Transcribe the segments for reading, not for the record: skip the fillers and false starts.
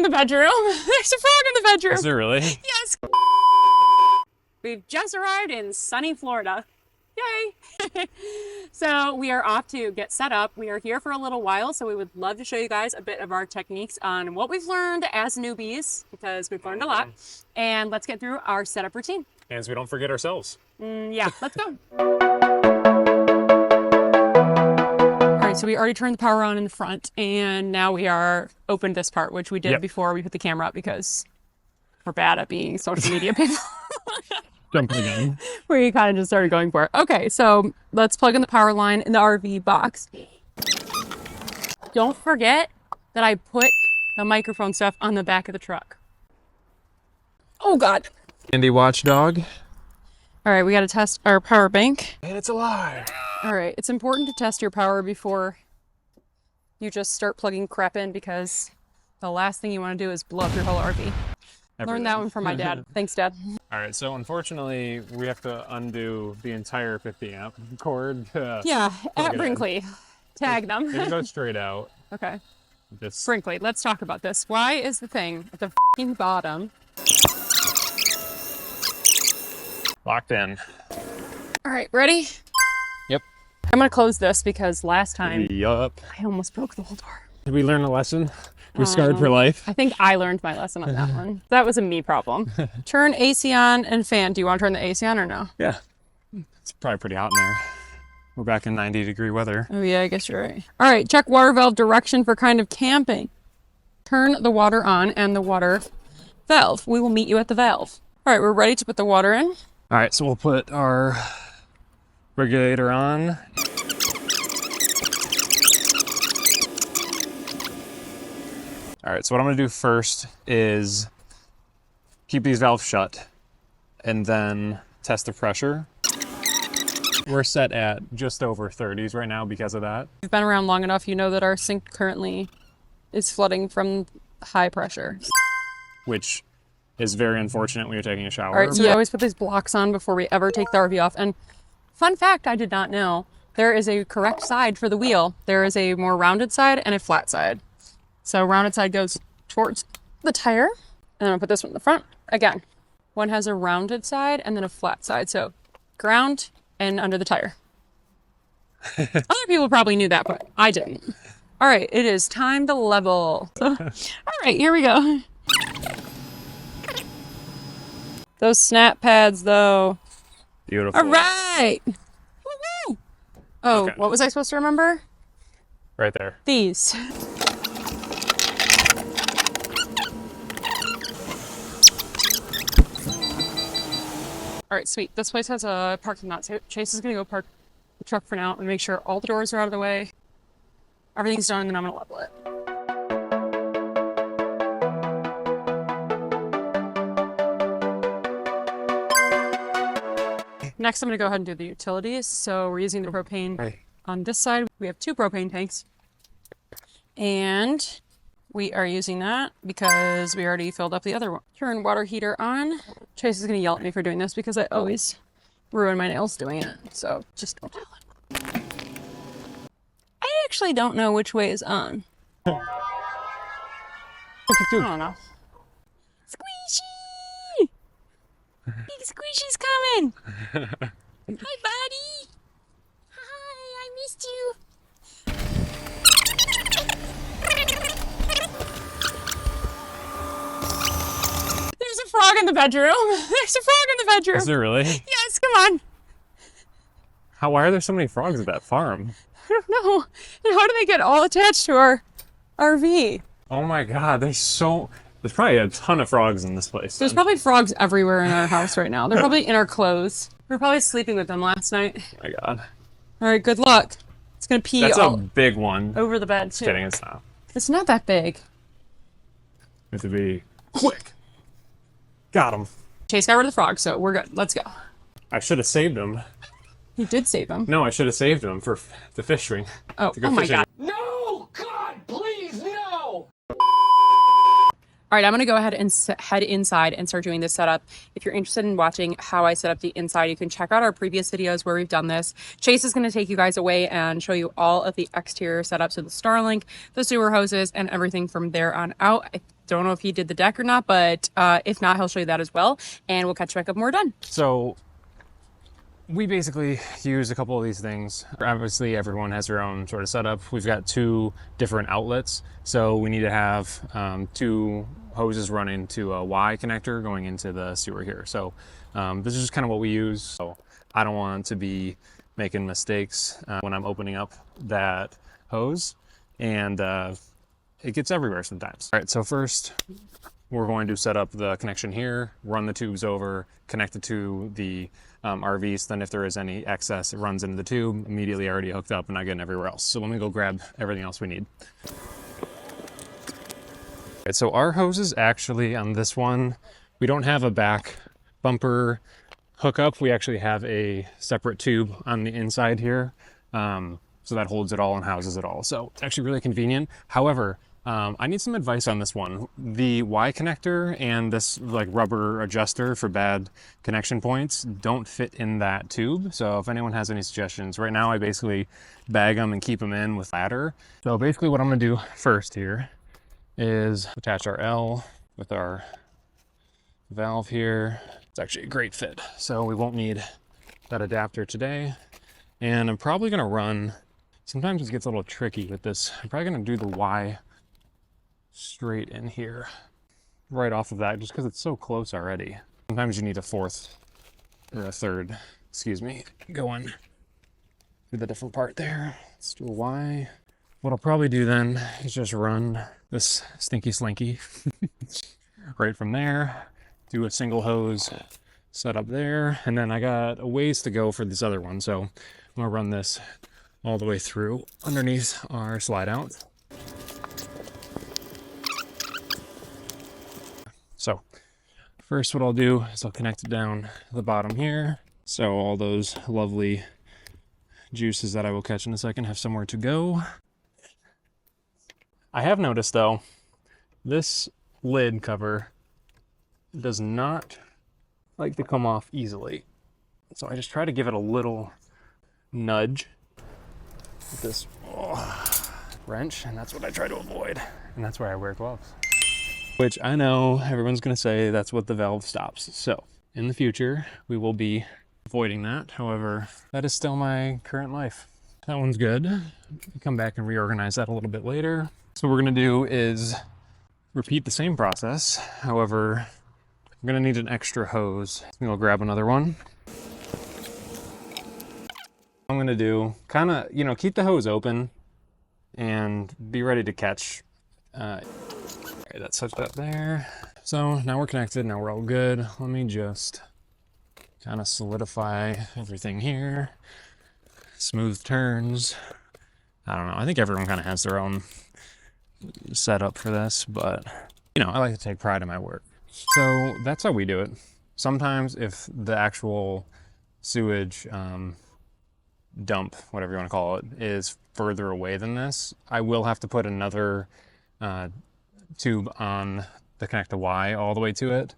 the bedroom. There's a frog in the bedroom. Is there really? Yes. We've just arrived in sunny Florida. Yay! So we are off to get set up. We are here for a little while, so we would love to show you guys a bit of our techniques on what we've learned as newbies, because we've learned a lot. And let's get through our setup routine. And so we don't forget ourselves. Yeah, let's go. All right, so we already turned the power on in the front, and now we are opened this part, which we did before we put the camera up because we're bad at being social media people. Jumping again. We kind of just started going for it. Okay, so let's plug in the power line in the RV box. Don't forget that I put the microphone stuff on the back of the truck. Oh God. Andy Watchdog. All right, we got to test our power bank. And it's alive. All right, it's important to test your power before you just start plugging crap in, because the last thing you want to do is blow up your whole RV. Learned that one from my dad. Thanks, Dad. All right, so unfortunately, we have to undo the entire 50 amp cord. Yeah, at Brinkley. Tag them. It can go straight out. Okay. Just Brinkley, let's talk about this. Why is the thing at the f***ing bottom locked in. All right, ready? Yep. I'm gonna close this because last time Yup. I almost broke the whole door. Did we learn a lesson? We're scarred for life. I think I learned my lesson on that one. That was a me problem. Turn AC on and fan. Do you want to turn the AC on or no? Yeah. It's probably pretty hot in there. We're back in 90-degree weather. Oh yeah, I guess you're right. All right, check water valve direction for kind of camping. Turn the water on and the water valve. We will meet you at the valve. All right, we're ready to put the water in. All right, so we'll put our regulator on. All right, so what I'm gonna do first is keep these valves shut and then test the pressure. We're set at just over 30s right now because of that. You've been around long enough, you know that our sink currently is flooding from high pressure. Which is very unfortunate when you're taking a shower. All right, so we always put these blocks on before we ever take the RV off. And fun fact I did not know, there is a correct side for the wheel. There is a more rounded side and a flat side. So rounded side goes towards the tire, and then I'll put this one in the front. Again, one has a rounded side and then a flat side. So ground and under the tire. Other people probably knew that, but I didn't. All right, it is time to level. All right, here we go. Those snap pads, though. Beautiful. All right. Woo-hoo. Oh, okay. What was I supposed to remember? Right there. These. All right, sweet. This place has a parking lot, so Chase is gonna go park the truck for now and make sure all the doors are out of the way. Everything's done, and then I'm gonna level it. Next, I'm gonna go ahead and do the utilities. So we're using the propane on this side. We have 2 propane tanks, and we are using that because we already filled up the other one. Turn water heater on. Chase is gonna yell at me for doing this because I always ruin my nails doing it. So just don't tell him. I actually don't know which way is on. I don't know. Squishy! Big Squishy's coming! Hi, buddy! Hi, I missed you. There's a frog in the bedroom. There's a frog in the bedroom. Is there really? Yes, come on. Why are there so many frogs at that farm? I don't know. And how do they get all attached to our RV? Oh my God, there's probably a ton of frogs in this place. There's probably frogs everywhere in our house right now. They're probably in our clothes. We were probably sleeping with them last night. Oh my God. All right, good luck. It's gonna pee That's all a big one. over the bed too. Just kidding, it's not. It's not that big. We have to be quick. Got him. Chase got rid of the frog, so we're good. Let's go. I should have saved him. You did save him. No, I should have saved him for the fish ring. Oh, oh my God. No! God, please, no! All right, I'm gonna go ahead and head inside and start doing this setup. If you're interested in watching how I set up the inside, you can check out our previous videos where we've done this. Chase is gonna take you guys away and show you all of the exterior setups of the Starlink, the sewer hoses, and everything from there on out. I Don't know if he did the deck or not, but if not, he'll show you that as well. And we'll catch you back up when we're done. So we basically use a couple of these things. Obviously, everyone has their own sort of setup. We've got 2 different outlets, so we need to have 2 hoses running to a Y connector going into the sewer here. So this is just kind of what we use. So I don't want to be making mistakes when I'm opening up that hose, and it gets everywhere sometimes. All right, so first we're going to set up the connection here, run the tubes over, connect it to the RVs. Then if there is any excess, it runs into the tube, immediately already hooked up and not getting everywhere else. So let me go grab everything else we need. All right, so our hoses actually on this one, we don't have a back bumper hookup. We actually have a separate tube on the inside here. So that holds it all and houses it all. So it's actually really convenient. However, I need some advice on this one. The Y connector and this like rubber adjuster for bad connection points don't fit in that tube. So if anyone has any suggestions, right now I basically bag them and keep them in with ladder. So basically what I'm gonna do first here is attach our L with our valve here. It's actually a great fit, so we won't need that adapter today. And I'm probably gonna run, sometimes it gets a little tricky with this. I'm probably gonna do the Y straight in here, right off of that, just because it's so close already. Sometimes you need a fourth, or a third, excuse me, going through the different part there. Let's do a Y. What I'll probably do then is just run this stinky slinky right from there, do a single hose set up there, and then I got a ways to go for this other one, so I'm gonna run this all the way through underneath our slide out. So first what I'll do is I'll connect it down the bottom here, so all those lovely juices that I will catch in a second have somewhere to go. I have noticed though, this lid cover does not like to come off easily. So I just try to give it a little nudge with this wrench, and that's what I try to avoid. And that's why I wear gloves. Which I know everyone's gonna say that's what the valve stops. So in the future, we will be avoiding that. However, that is still my current life. That one's good. Come back and reorganize that a little bit later. So what we're gonna do is repeat the same process. However, I'm gonna need an extra hose. So I'll grab another one. I'm gonna do kind of, you know, keep the hose open and be ready to catch. Okay, that's such up there. So now we're connected, now we're all good. Let me just kind of solidify everything here. Smooth turns. I don't know, I think everyone kind of has their own setup for this, but you know, I like to take pride in my work. So that's how we do it. Sometimes if the actual sewage dump, whatever you want to call it, is further away than this, I will have to put another tube on the connect to Y all the way to it.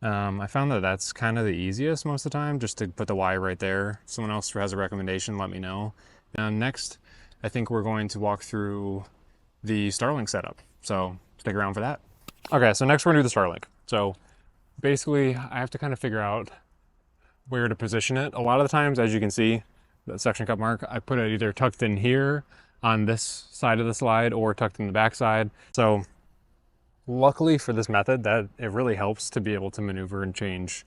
I found that that's kind of the easiest most of the time, just to put the Y right there. If someone else has a recommendation, let me know. Next, I think we're going to walk through the Starlink setup, so stick around for that. Okay, so next we're gonna do the Starlink. So basically, I have to kind of figure out where to position it. A lot of the times, as you can see, the suction cup mark, I put it either tucked in here on this side of the slide or tucked in the back side. So luckily for this method, that it really helps to be able to maneuver and change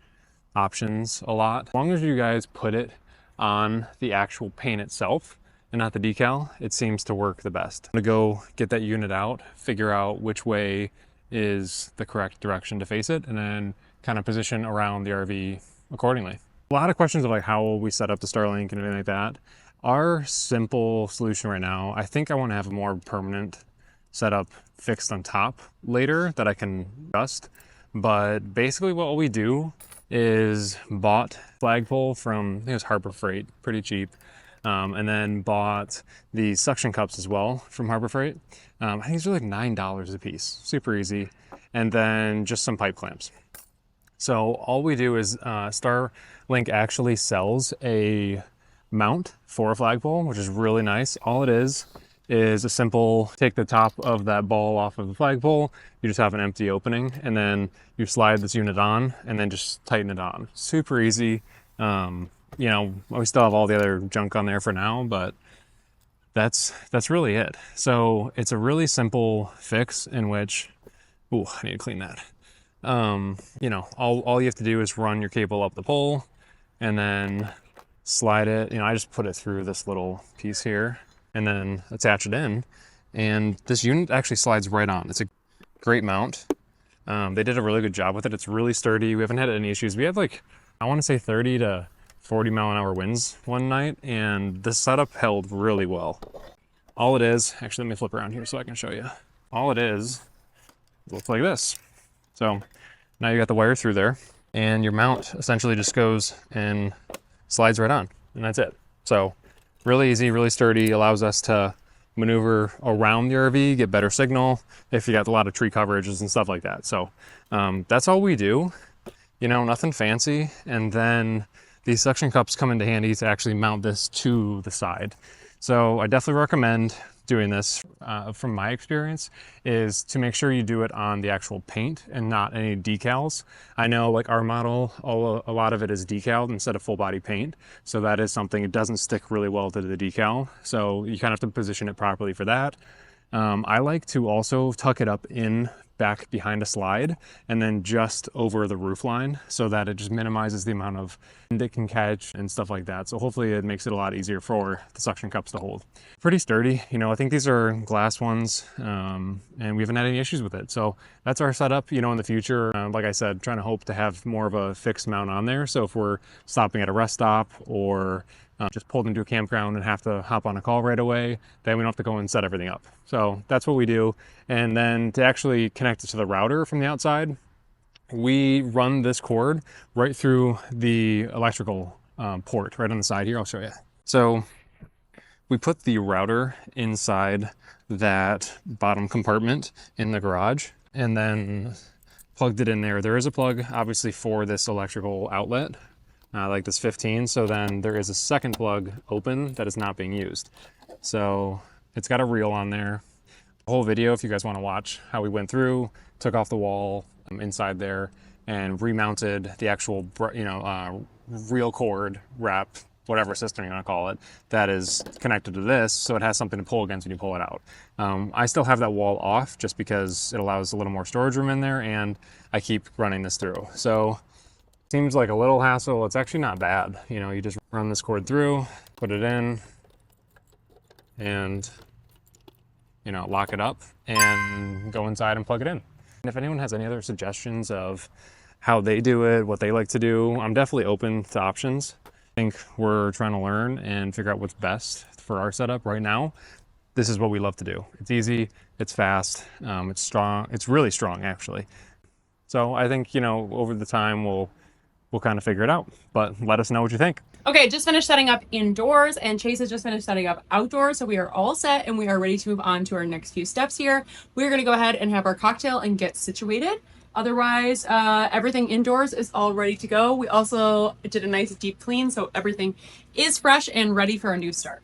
options a lot. As long as you guys put it on the actual paint itself and not the decal, it seems to work the best. I'm gonna go get that unit out, figure out which way is the correct direction to face it, and then kind of position around the RV accordingly. A lot of questions of like how will we set up the Starlink and anything like that. Our simple solution right now, I think I want to have a more permanent setup fixed on top later that I can adjust. But basically what we do is bought flagpole from, I think it was Harbor Freight, pretty cheap. And then bought the suction cups as well from Harbor Freight. I think these are like $9 a piece, super easy. And then just some pipe clamps. So all we do is Starlink actually sells a mount for a flagpole, which is really nice. All it is is a simple, take the top of that ball off of the flagpole, you just have an empty opening, and then you slide this unit on and then just tighten it on. Super easy. You know, we still have all the other junk on there for now, but that's really it. So it's a really simple fix in which, ooh, I need to clean that. You know, all you have to do is run your cable up the pole and then slide it. You know, I just put it through this little piece here and then attach it in. And this unit actually slides right on. It's a great mount. They did a really good job with it. It's really sturdy. We haven't had any issues. We had like, I want to say 30 to 40 mile an hour winds one night, and this setup held really well. All it is, actually let me flip around here so I can show you. All it is, looks like this. So now you got the wire through there, and your mount essentially just goes and slides right on, and that's it. So really easy, really sturdy, allows us to maneuver around the RV, get better signal if you got a lot of tree coverages and stuff like that. So that's all we do, you know, nothing fancy. And then these suction cups come into handy to actually mount this to the side. So I definitely recommend doing this, from my experience, is to make sure you do it on the actual paint and not any decals. I know like our model, a lot of it is decaled instead of full body paint. So that is something, it doesn't stick really well to the decal. So you kind of have to position it properly for that. I like to also tuck it up in back behind a slide and then just over the roof line so that it just minimizes the amount of wind it can catch and stuff like that. So hopefully it makes it a lot easier for the suction cups to hold. Pretty sturdy, you know, I think these are glass ones, and we haven't had any issues with it. So that's our setup, you know, in the future. Like I said, trying to hope to have more of a fixed mount on there. So if we're stopping at a rest stop or just pulled into a campground and have to hop on a call right away, then we don't have to go and set everything up. So that's what we do. And then to actually connect it to the router from the outside, we run this cord right through the electrical port right on the side here. I'll show you. So we put the router inside that bottom compartment in the garage and then plugged it in there. There is a plug obviously for this electrical outlet, like this 15. So then there is a second plug open that is not being used. So it's got a reel on there. The whole video, if you guys want to watch how we went through, took off the wall inside there and remounted the actual, you know, reel cord wrap, whatever system you want to call it, that is connected to this, so it has something to pull against when you pull it out. I still have that wall off just because it allows a little more storage room in there, and I keep running this through. So seems like a little hassle. It's actually not bad. You know, you just run this cord through, put it in, and, you know, lock it up and go inside and plug it in. And if anyone has any other suggestions of how they do it, what they like to do, I'm definitely open to options. I think we're trying to learn and figure out what's best for our setup right now. This is what we love to do. It's easy, it's fast, it's strong. It's really strong, actually. So I think, you know, over the time we'll kind of figure it out, but let us know what you think. Okay, just finished setting up indoors, and Chase has just finished setting up outdoors, so we are all set and we are ready to move on to our next few steps here. We're gonna go ahead and have our cocktail and get situated. Otherwise, everything indoors is all ready to go. We also did a nice deep clean, so everything is fresh and ready for a new start.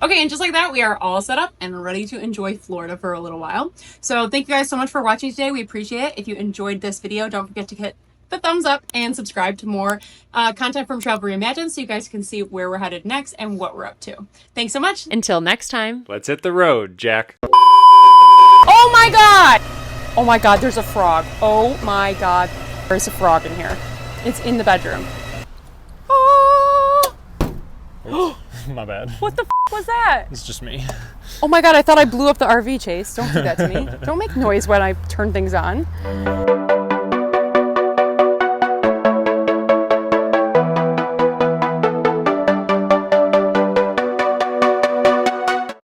Okay, and just like that, we are all set up and ready to enjoy Florida for a little while. So thank you guys so much for watching today. We appreciate it. If you enjoyed this video, don't forget to hit the thumbs up and subscribe to more content from Travel Reimagined so you guys can see where we're headed next and what we're up to. Thanks so much. Until next time. Let's hit the road, Jack. Oh my God! Oh my God, there's a frog. Oh my God, there's a frog in here. It's in the bedroom. Oh! My bad. What the f was that? It's just me. Oh my God, I thought I blew up the RV, Chase. Don't do that to me. Don't make noise when I turn things on.